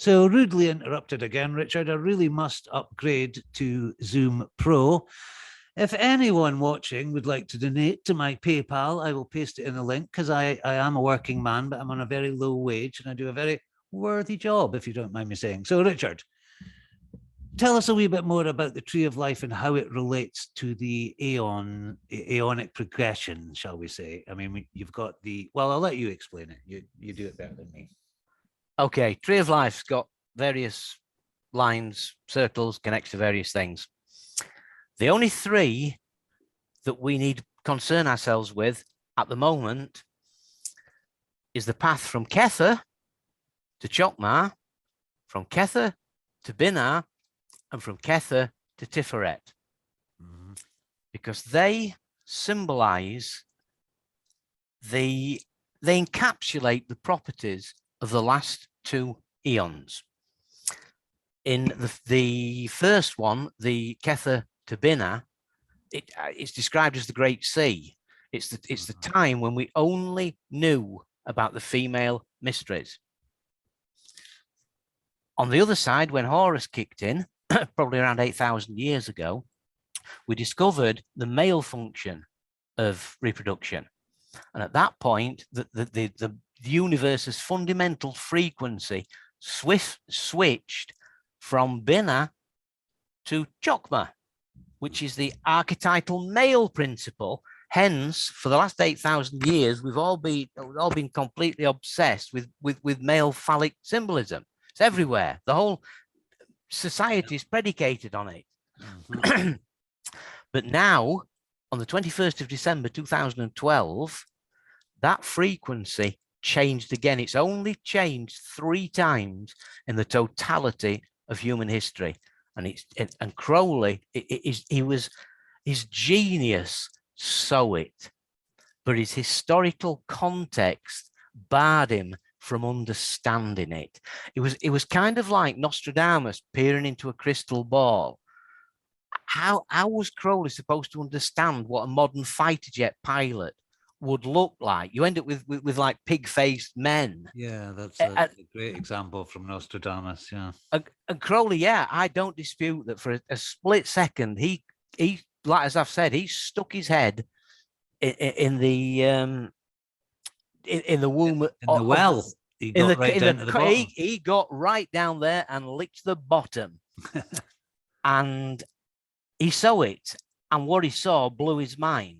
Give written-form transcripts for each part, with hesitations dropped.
So rudely interrupted again, Richard. I really must upgrade to Zoom Pro. If anyone watching would like to donate to my PayPal, I will paste it in the link because I am a working man, but I'm on a very low wage and I do a very worthy job, if you don't mind me saying. So, Richard, tell us a wee bit more about the tree of life and how it relates to the aeonic progression, shall we say. I mean, you've got well, I'll let you explain it. You do it better than me. Okay, tree of life's got various lines, circles, connects to various things. The only three that we need to concern ourselves with at the moment is the path from Kether to Chokmah, from Kether to Binah, and from Kether to Tiferet, because they symbolize they encapsulate the properties of the last two eons. In the first one, the Kether to Binah, it's described as the Great Sea. It's the time when we only knew about the female mysteries. On the other side, when Horus kicked in, probably around 8,000 years ago, we discovered the male function of reproduction. And at that point, the universe's fundamental frequency switched from Binah to Chokmah, which is the archetypal male principle. Hence, for the last 8,000 years, we've all been completely obsessed with male phallic symbolism. It's everywhere. The whole society is predicated on it. Mm-hmm. But now, on the 21st of December 2012, that frequency changed again. It's only changed 3 times in the totality of human history. And Crowley, his genius saw it, but his historical context barred him from understanding it. It was kind of like Nostradamus peering into a crystal ball. How was Crowley supposed to understand what a modern fighter jet pilot would look like? You end up with like pig-faced men. Yeah, that's a great example from Nostradamus. Yeah, and Crowley, yeah, I don't dispute that. For a split second, he like as I've said, he stuck his head in the womb, in the well. He got right down to the bottom. He got right down there and licked the bottom, and he saw it. And what he saw blew his mind.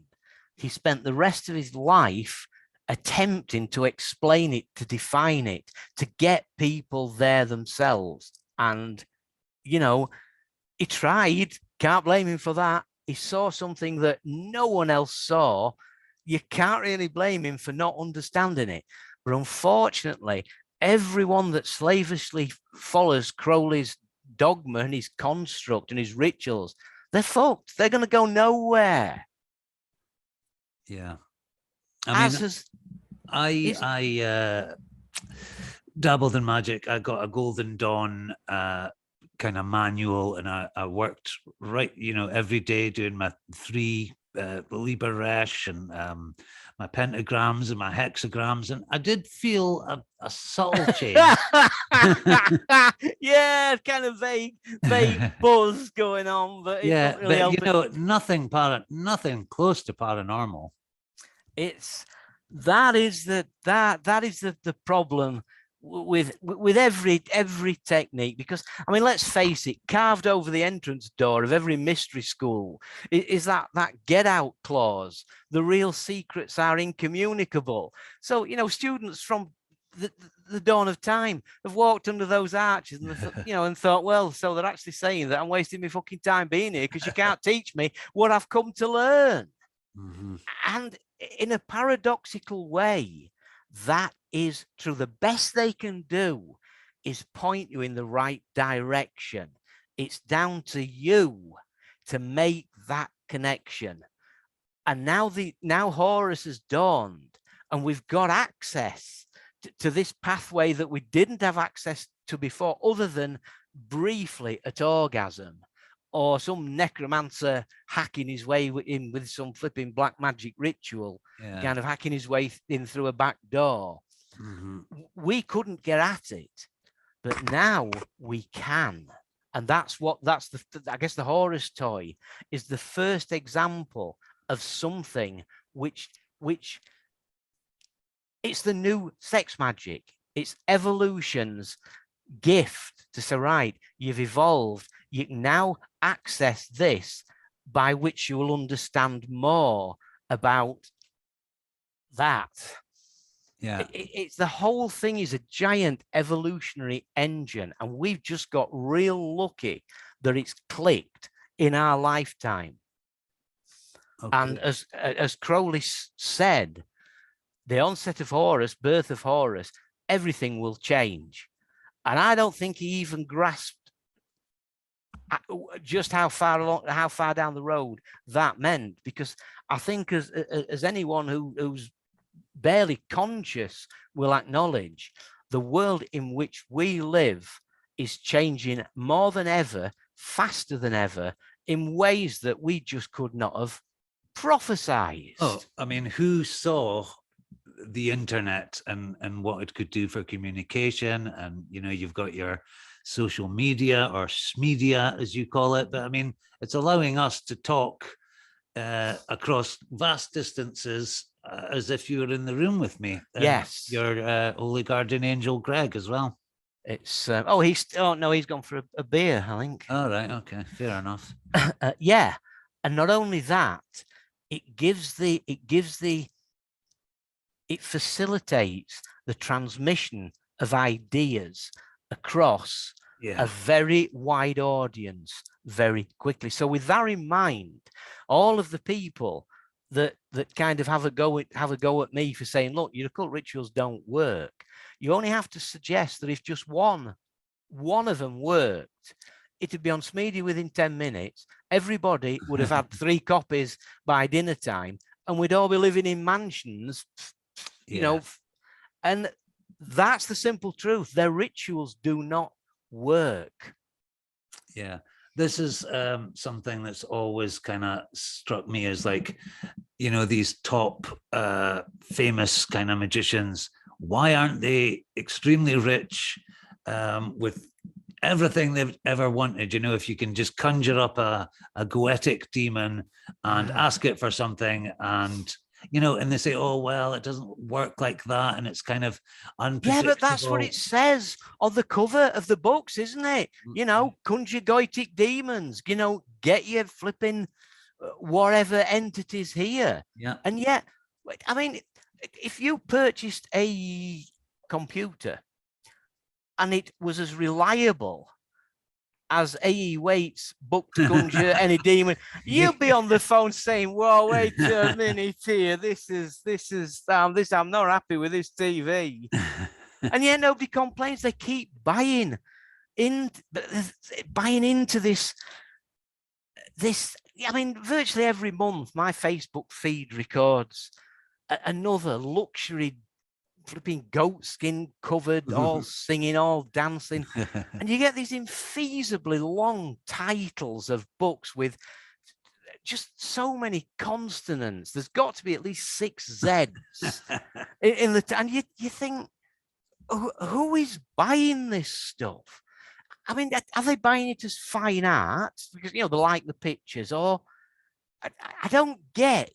He spent the rest of his life attempting to explain it, to define it, to get people there themselves. And, you know, he tried. Can't blame him for that. He saw something that no one else saw. You can't really blame him for not understanding it. But unfortunately, everyone that slavishly follows Crowley's dogma and his construct and his rituals, they're fucked. They're going to go nowhere. Yeah. I mean, I dabbled in magic. I got a Golden Dawn kind of manual, and I worked every day doing my 3 Liber Resh and my pentagrams and my hexagrams, and I did feel a subtle change. Yeah, kind of vague buzz going on, but yeah, really but nothing close to paranormal. That is the problem with every technique, because I mean, let's face it, carved over the entrance door of every mystery school is that get out clause. The real secrets are incommunicable. So, you know, students from the dawn of time have walked under those arches and and thought, well, so they're actually saying that I'm wasting my fucking time being here because you can't teach me what I've come to learn. Mm-hmm. And in a paradoxical way, that is true. The best they can do is point you in the right direction. It's down to you to make that connection. And now Horus has dawned, and we've got access to this pathway that we didn't have access to before, other than briefly at orgasm, or some necromancer hacking his way in with some flipping black magic ritual, kind of hacking his way in through a back door. Mm-hmm. We couldn't get at it. But now we can. And that's I guess the Horus toy is the first example of something which it's the new sex magic. It's evolution's gift to say, right, you've evolved. You can now access this by which you will understand more about that. Yeah. It's the whole thing is a giant evolutionary engine, and we've just got real lucky that it's clicked in our lifetime. Okay. And as Crowley said, the onset of Horus, birth of Horus, everything will change. And I don't think he even grasped just how far down the road that meant, because I think as anyone who's barely conscious will acknowledge, the world in which we live is changing more than ever, faster than ever, in ways that we just could not have prophesized. Oh, I mean, who saw the internet and what it could do for communication? And you've got your social media, or SMedia as you call it, but I mean, it's allowing us to talk across vast distances as if you were in the room with me. Yes, your holy guardian angel Greg as well. It's he's gone for a beer, I think. All right, okay, fair enough. Yeah, and not only that, it facilitates the transmission of ideas across a very wide audience very quickly. So with that in mind, all of the people that kind of have a go at me for saying, look, your occult rituals don't work, you only have to suggest that if just one of them worked, it'd be on SMedia within 10 minutes. Everybody would have had 3 copies by dinner time, and we'd all be living in mansions, and that's the simple truth. Their rituals do not work. Yeah, this is something that's always kind of struck me as, like, these top famous kind of magicians, why aren't they extremely rich with everything they've ever wanted? If you can just conjure up a goetic demon and ask it for something, and and they say, oh, well, it doesn't work like that, and it's kind of unpredictable. Yeah, but that's what it says on the cover of the books, isn't it? Conjure goetic demons, get your flipping whatever entities here. Yeah. And yet, I mean, if you purchased a computer and it was as reliable as A.E. Waite's book to conjure any demon, you'll be on the phone saying, "Well, wait a minute here. This is I'm not happy with this TV." And yet nobody complains. They keep buying into this. I mean, virtually every month, my Facebook feed records another luxury flipping goat skin covered, all singing, all dancing. And you get these infeasibly long titles of books with just so many consonants. There's got to be at least 6 Z's in the, and you think, who is buying this stuff? I mean, are they buying it as fine art because they like the pictures? Or I don't get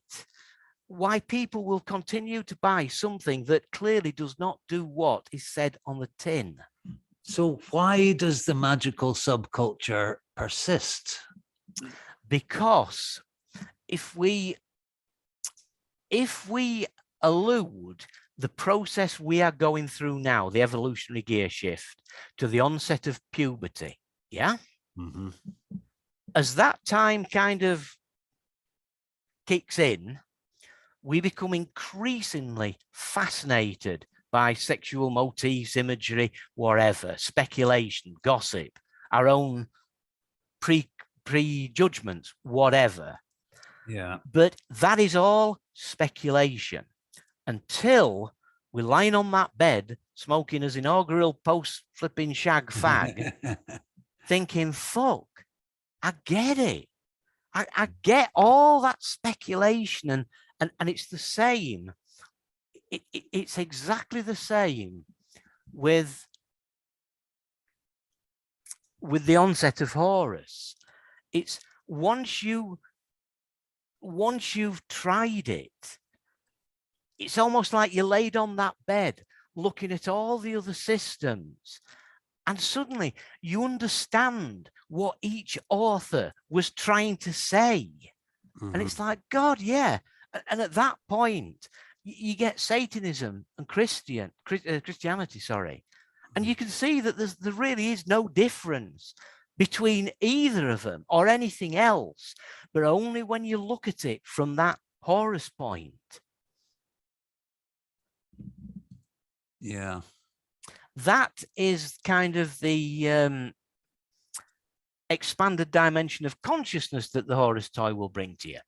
why people will continue to buy something that clearly does not do what is said on the tin. So why does the magical subculture persist? Because if we allude the process we are going through now, the evolutionary gear shift, to the onset of puberty, as that time kind of kicks in, we become increasingly fascinated by sexual motifs, imagery, whatever, speculation, gossip, our own prejudgments, whatever. Yeah. But that is all speculation until we're lying on that bed, smoking his inaugural post-flipping shag fag, thinking, fuck, I get it. I get all that speculation, and it's the same. It's exactly the same with with the onset of Horus, it's once you've tried it, it's almost like you laid on that bed looking at all the other systems, and suddenly you understand what each author was trying to say. And it's like, God, yeah. And at that point, you get Satanism and Christianity, sorry. And you can see that there really is no difference between either of them or anything else, but only when you look at it from that Horus point. Yeah. That is kind of the expanded dimension of consciousness that the Horus toy will bring to you.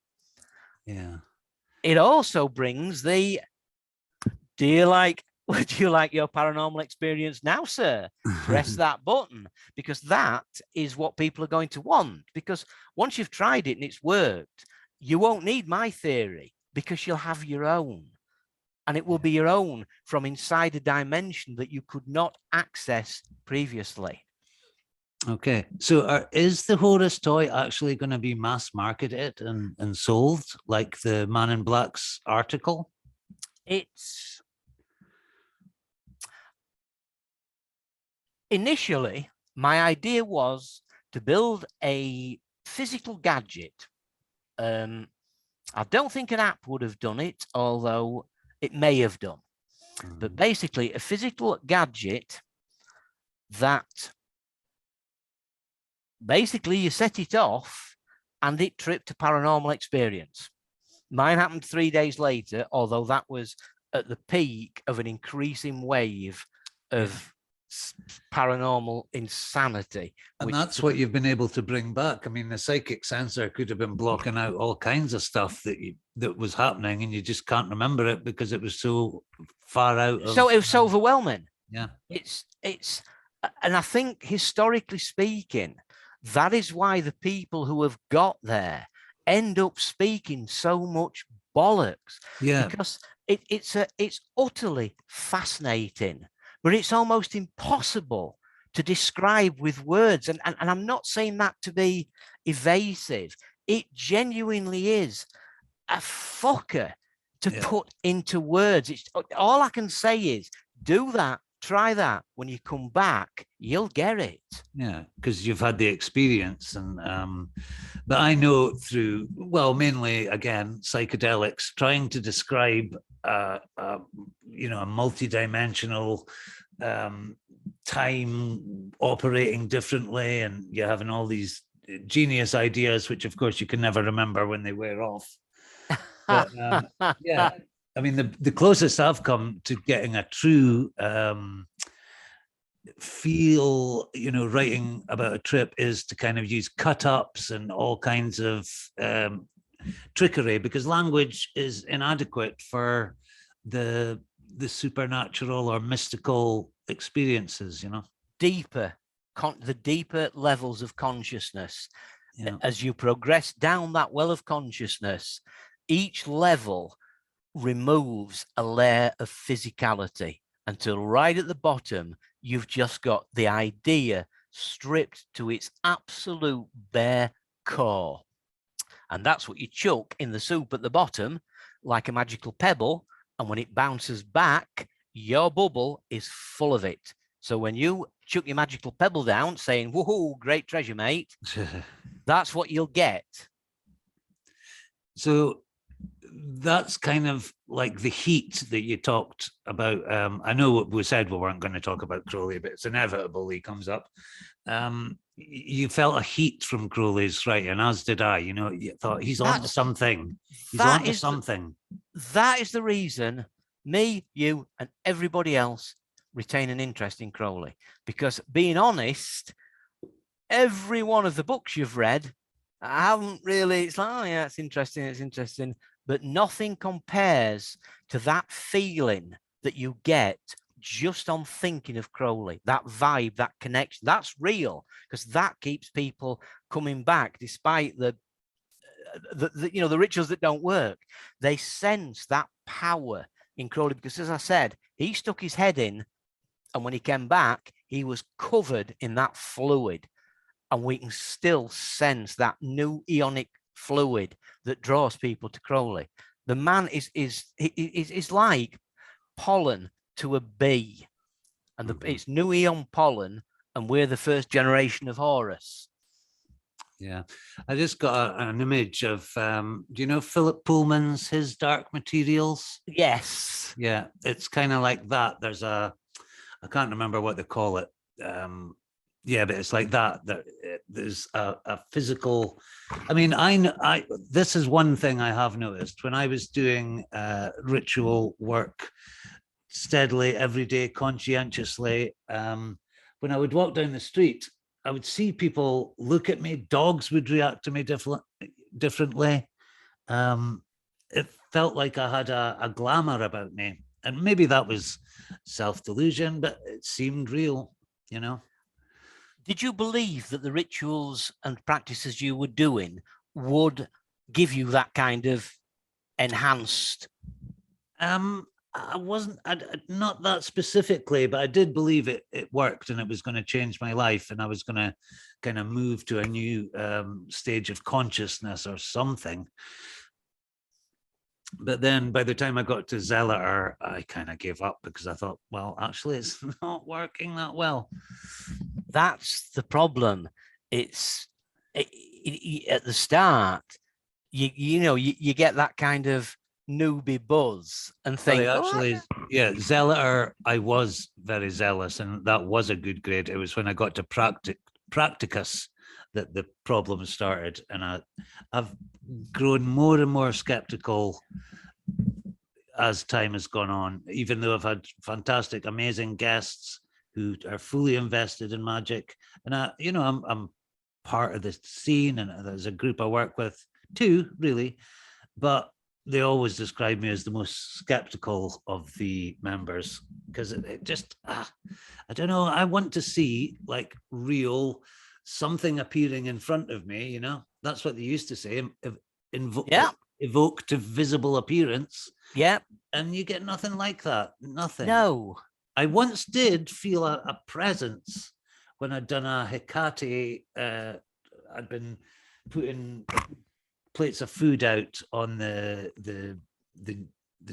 Yeah. It also brings the, would you like your paranormal experience now, sir? Press that button, because that is what people are going to want. Because once you've tried it and it's worked, you won't need my theory, because you'll have your own. And it will be your own from inside a dimension that you could not access previously. Okay, so is the Horus toy actually going to be mass marketed and sold like the Man in Black's article? It's initially, my idea was to build a physical gadget. I don't think an app would have done it, although it may have done. But basically, a physical gadget that basically you set it off and it tripped a paranormal experience. Mine happened 3 days later, although that was at the peak of an increasing wave of paranormal insanity. And that's what you've been able to bring back. I mean, the psychic sensor could have been blocking out all kinds of stuff that was happening, and you just can't remember it because it was so far out of. So it was so overwhelming. Yeah. It's, and I think historically speaking, that is why the people who have got there end up speaking so much bollocks. Yeah. Because it's utterly fascinating, but it's almost impossible to describe with words. And I'm not saying that to be evasive. It genuinely is a fucker to put into words. It's all I can say is do that, try that. When you come back, you'll get it. Yeah, because you've had the experience. And but I know through, well, mainly again, psychedelics, trying to describe a multi-dimensional time operating differently, and you're having all these genius ideas, which of course you can never remember when they wear off. But yeah, I mean, the closest I've come to getting a true feel, writing about a trip is to kind of use cut-ups and all kinds of trickery, because language is inadequate for the supernatural or mystical experiences, the deeper levels of consciousness. As you progress down that well of consciousness, each level removes a layer of physicality until right at the bottom you've just got the idea stripped to its absolute bare core. And that's what you chuck in the soup at the bottom, like a magical pebble. And when it bounces back, your bubble is full of it. So when you chuck your magical pebble down saying, woohoo, great treasure, mate, that's what you'll get. So that's kind of like the heat that you talked about. I know we said we weren't going to talk about Crowley, but it's inevitable he comes up. You felt a heat from Crowley's writing, as did I. You thought he's on to something. He's on to something. That is the reason me, you, and everybody else retain an interest in Crowley. Because being honest, every one of the books you've read, I haven't really, it's like, oh yeah, it's interesting. But nothing compares to that feeling that you get just on thinking of Crowley, that vibe, that connection. That's real, because that keeps people coming back despite the rituals that don't work. They sense that power in Crowley, because as I said, he stuck his head in, and when he came back, he was covered in that fluid. and we can still sense that new ionic fluid that draws people to Crowley. The man is like pollen to a bee, and it's new eon pollen, and we're the first generation of Horus. Yeah, I just got an image of, do you know Philip Pullman's His Dark Materials? Yes. Yeah, it's kind of like that. There's I can't remember what they call it. Yeah, but it's like that. There's a physical. I mean, this is one thing I have noticed when I was doing ritual work steadily every day, conscientiously. When I would walk down the street, I would see people look at me. Dogs would react to me differently. It felt like I had a glamour about me, and maybe that was self-delusion, but it seemed real, you know. Did you believe that the rituals and practices you were doing would give you that kind of enhanced? I wasn't, not that specifically, but I did believe it worked and it was going to change my life, and I was going to kind of move to a new stage of consciousness or something. But then by the time I got to Zealotr, I kind of gave up because I thought, well, actually, it's not working that well. That's the problem. At the start, you get that kind of newbie buzz and think, actually, yeah, Zealotr, I was very zealous, and that was a good grade. It was when I got to Practicus that the problem started, and I've grown more and more skeptical as time has gone on, even though I've had fantastic, amazing guests who are fully invested in magic. And I'm part of the scene, and there's a group I work with too, really, but they always describe me as the most skeptical of the members because it just, I don't know. I want to see like real something appearing in front of me, you know. That's what they used to say, evoked a visible appearance. Yeah. And you get nothing like that. Nothing. No. I once did feel a presence when I'd done a Hecate. I'd been putting plates of food out on the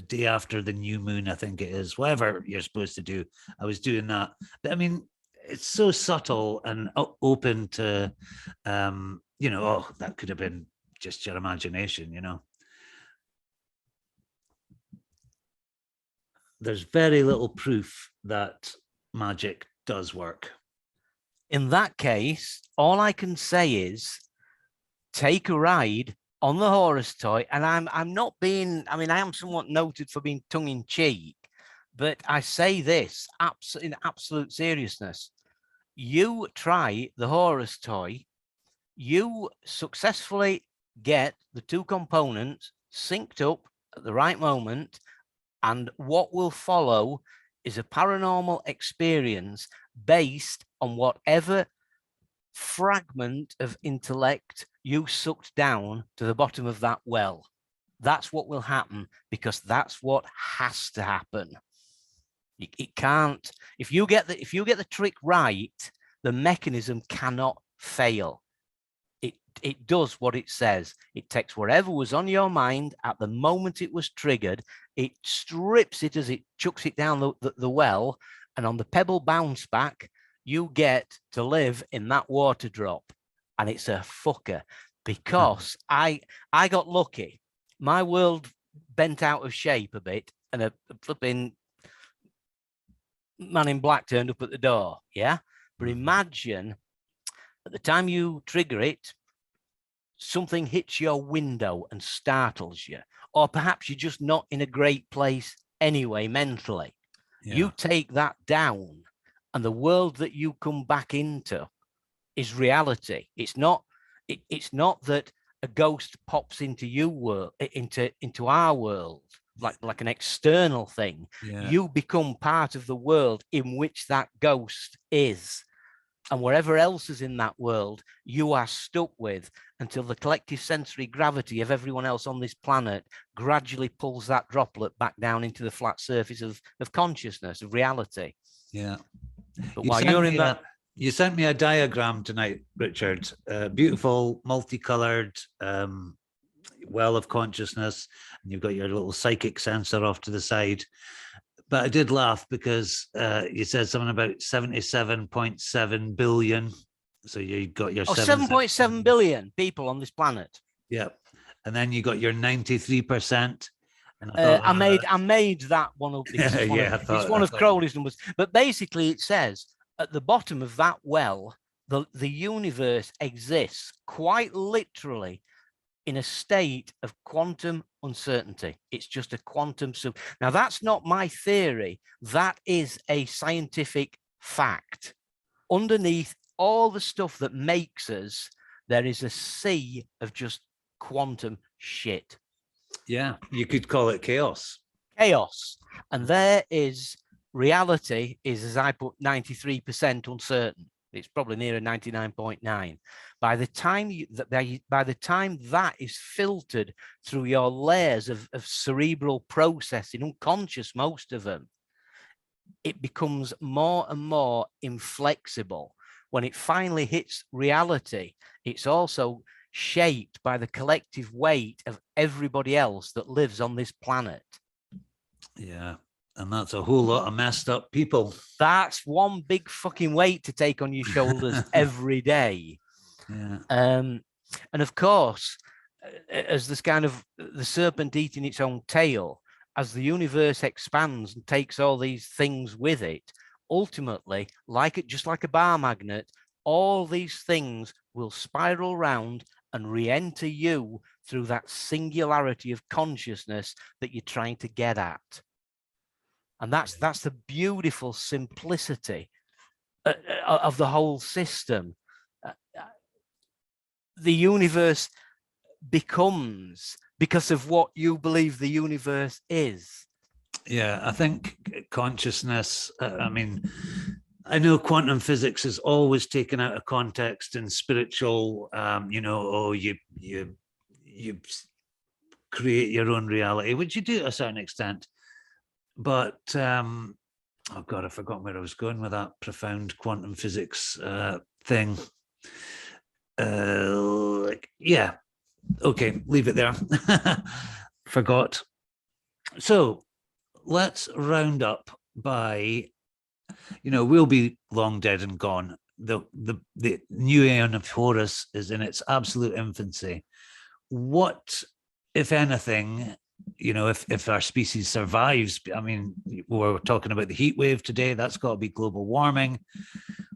day after the new moon, I think it is, whatever you're supposed to do. I was doing that. But I mean, it's so subtle and open to, oh, that could have been just your imagination, you know. There's very little proof that magic does work. In that case, all I can say is take a ride on the Horus toy. And I'm not being, I mean, I am somewhat noted for being tongue in cheek, but I say this in absolute seriousness. You try the Horus toy, you successfully get the two components synced up at the right moment, and what will follow is a paranormal experience based on whatever fragment of intellect you sucked down to the bottom of that well. That's what will happen, because that's what has to happen. It can't, if you get the trick right, the mechanism cannot fail. It does what it says. It takes whatever was on your mind at the moment it was triggered, it strips it as it chucks it down the well, and on the pebble bounce back, you get to live in that water drop. And it's a fucker, because I got lucky. My world bent out of shape a bit, and a flipping man in black turned up at the door. Yeah. But imagine at the time you trigger it, something hits your window and startles you, or perhaps you're just not in a great place anyway mentally. Yeah. You take that down, and the world that you come back into is reality. It's not that a ghost pops into into our world like an external thing. Yeah. You become part of the world in which that ghost is. And wherever else is in that world, you are stuck with until the collective sensory gravity of everyone else on this planet gradually pulls that droplet back down into the flat surface of consciousness, of reality. Yeah. But while you're in that, You sent me a diagram tonight, Richard. Beautiful, multicolored well of consciousness, and you've got your little psychic sensor off to the side. But I did laugh because you said something about 77.7 billion. So you got your 7.7 billion people on this planet. Yeah. And then you got your 93%. And I thought, I made that one up because it's one of Crowley's numbers. But basically, it says at the bottom of that well, the universe exists quite literally in a state of quantum uncertainty. It's just a quantum. Now, that's not my theory. That is a scientific fact. Underneath all the stuff that makes us, there is a sea of just quantum shit. Yeah, you could call it chaos. Chaos. And there is reality is, as I put, 93% uncertain. It's probably nearer 99.9. By the time that is filtered through your layers of cerebral processing, unconscious, most of them, it becomes more and more inflexible. When it finally hits reality, it's also shaped by the collective weight of everybody else that lives on this planet. Yeah. And that's a whole lot of messed up people. That's one big fucking weight to take on your shoulders every day. Yeah. And of course, as this kind of the serpent eating its own tail, as the universe expands and takes all these things with it, ultimately, just like a bar magnet, all these things will spiral round and re-enter you through that singularity of consciousness that you're trying to get at. And that's the beautiful simplicity of the whole system. The universe becomes because of what you believe the universe is. Yeah, I think consciousness, I mean, I know quantum physics is always taken out of context and spiritual, you create your own reality, which you do to a certain extent. But oh God, I forgot where I was going with that profound quantum physics thing. Yeah, okay, leave it there. Forgot. So let's round up by, we'll be long dead and gone. The new Aeon of Horus is in its absolute infancy. What, if anything, if our species survives, I mean, we're talking about the heat wave today, that's got to be global warming.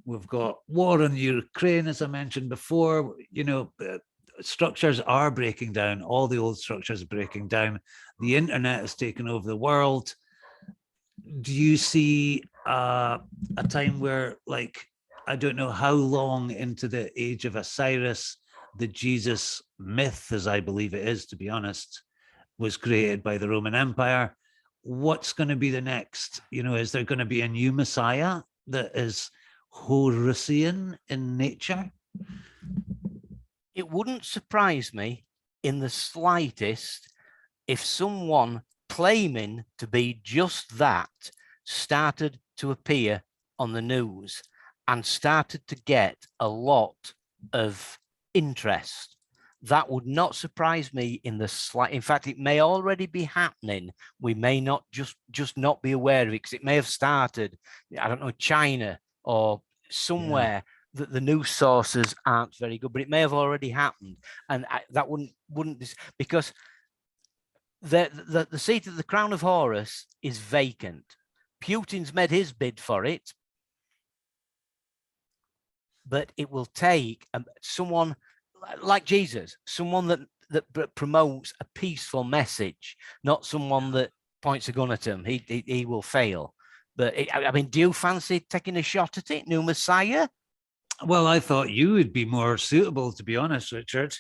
We've got war in Ukraine, as I mentioned before. Structures are breaking down. All the old structures are breaking down. The internet has taken over the world. Do you see a time where, like, I don't know how long into the age of Osiris, the Jesus myth, as I believe it is, to be honest, was created by the Roman Empire? What's going to be the next? Is there going to be a new Messiah that is Horusian in nature? It wouldn't surprise me in the slightest if someone claiming to be just that started to appear on the news and started to get a lot of interest. That would not surprise me in the slight. In fact, it may already be happening. We may not just not be aware of it, because it may have started, I don't know, China or somewhere. Yeah. That the news sources aren't very good, but it may have already happened, and that wouldn't because the seat of the crown of Horus is vacant. Putin's made his bid for it, but it will take someone like Jesus, someone that promotes a peaceful message, not someone that points a gun at him. He will fail. But I mean, do you fancy taking a shot at it, new Messiah? Well, I thought you would be more suitable, to be honest, Richard.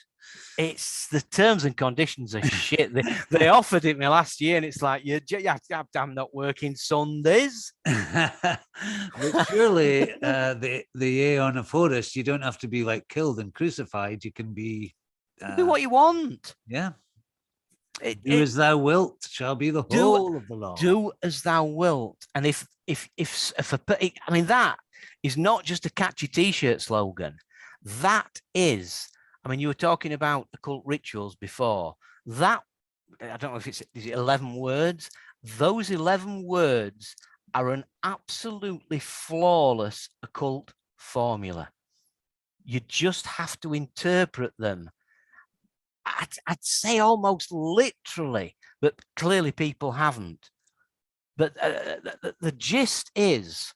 It's the terms and conditions are shit. They offered it me last year, and it's like, I'm not working Sundays. But surely the Aeon of Horus, you don't have to be like killed and crucified. You can be do what you want. Yeah. Do as thou wilt shall be the do whole of the law. do as thou wilt. And if I mean, that is not just a catchy t-shirt slogan. That is, I mean, you were talking about occult rituals before. That, I don't know if is it 11 words. Those 11 words are an absolutely flawless occult formula. You just have to interpret them. I'd say almost literally, but clearly people haven't. But the gist is,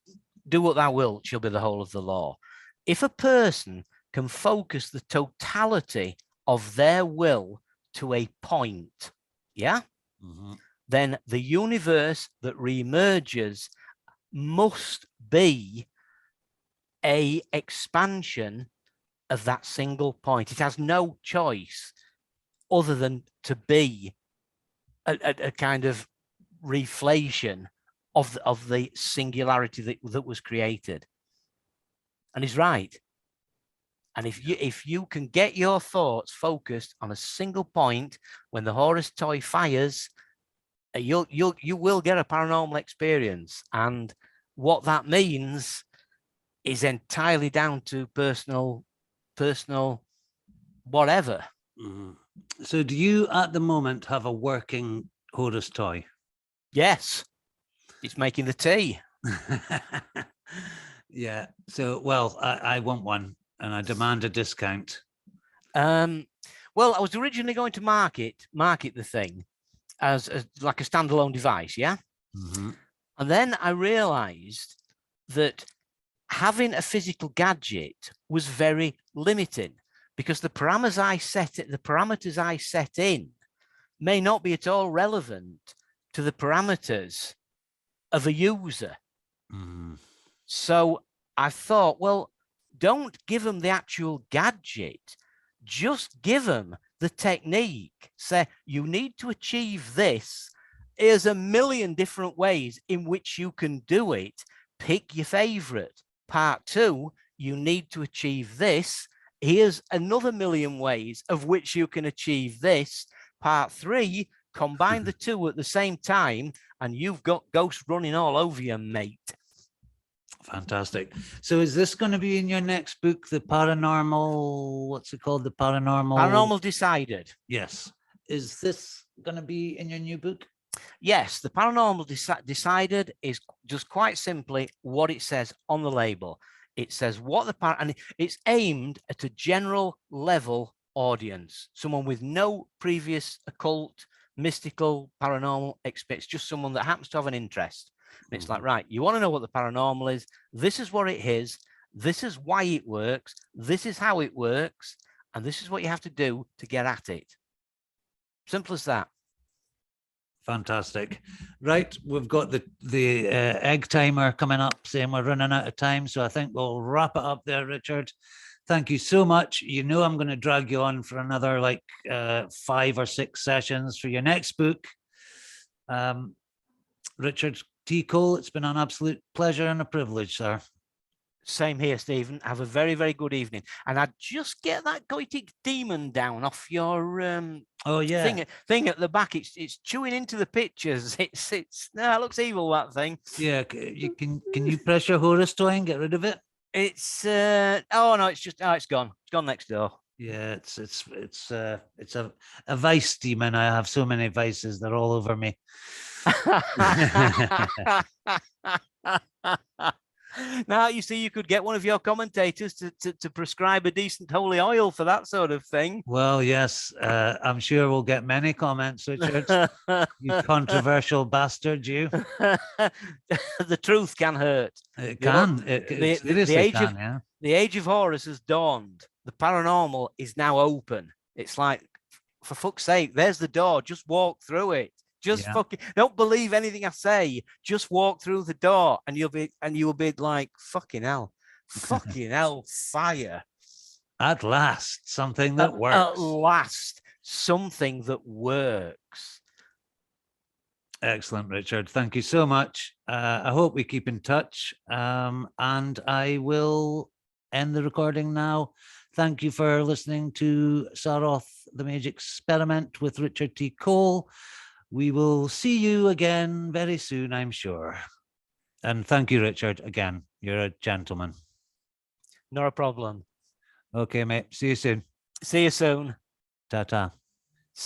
do what thou wilt shall be the whole of the law. If a person can focus the totality of their will to a point, yeah, then the universe that reemerges must be a expansion of that single point. It has no choice other than to be a kind of reflation of the singularity that was created. And he's right. And if you can get your thoughts focused on a single point when the Horus toy fires, you will get a paranormal experience. And what that means is entirely down to personal whatever. So do you at the moment have a working Horus toy? Yes, it's making the tea. Yeah. So, well, I want one and I demand a discount. Well, I was originally going to market the thing as like a standalone device, yeah. And then I realized that having a physical gadget was very limiting, because the parameters I set in may not be at all relevant to the parameters of a user. So I thought, well, don't give them the actual gadget, just give them the technique. Say, you need to achieve this. Here's a million different ways in which you can do it. Pick your favorite. Part 2, you need to achieve this. Here's another million ways of which you can achieve this. Part 3, combine the two at the same time, and you've got ghosts running all over you, mate. Fantastic. So is this going to be in your next book, the paranormal, what's it called? The Paranormal Decided. Yes. Is this going to be in your new book? Yes, the Paranormal Decided is just quite simply what it says on the label. It says what and it's aimed at a general level audience, someone with no previous occult, mystical, paranormal experience, just someone that happens to have an interest. And it's like, right, you want to know what the paranormal is? This is what it is. This is why it works. This is how it works. And this is what you have to do to get at it. Simple as that. Fantastic. Right, we've got the egg timer coming up saying we're running out of time, so I think we'll wrap it up there, Richard. Thank you so much. You know I'm going to drag you on for another like 5 or 6 sessions for your next book. Richard T. Cole, it's been an absolute pleasure and a privilege, sir. Same here, Stephen. Have a very, very good evening. And I'd just get that goitic demon down off your thing at the back. It's chewing into the pictures. It looks evil, that thing. Yeah, can you press your Horus toy and get rid of it? It's oh no, it's gone. It's gone next door. Yeah, it's a vice demon. I have so many vices, they're all over me. Now, you see, you could get one of your commentators to prescribe a decent holy oil for that sort of thing. Well, yes, I'm sure we'll get many comments, Richard. You controversial bastard, you. The truth can hurt. It can. The age of Horus has dawned. The paranormal is now open. It's like, for fuck's sake, there's the door. Just walk through it. Just fucking don't believe anything I say. Just walk through the door, and you'll be like, fucking hell, fire. At last, something that works. At last, something that works. Excellent, Richard. Thank you so much. I hope we keep in touch, and I will end the recording now. Thank you for listening to Saroth, the Mage Experiment with Richard T. Cole. We will see you again very soon, I'm sure. And thank you, Richard, again. You're a gentleman. Not a problem. Okay, mate. See you soon. See you soon. Ta-ta.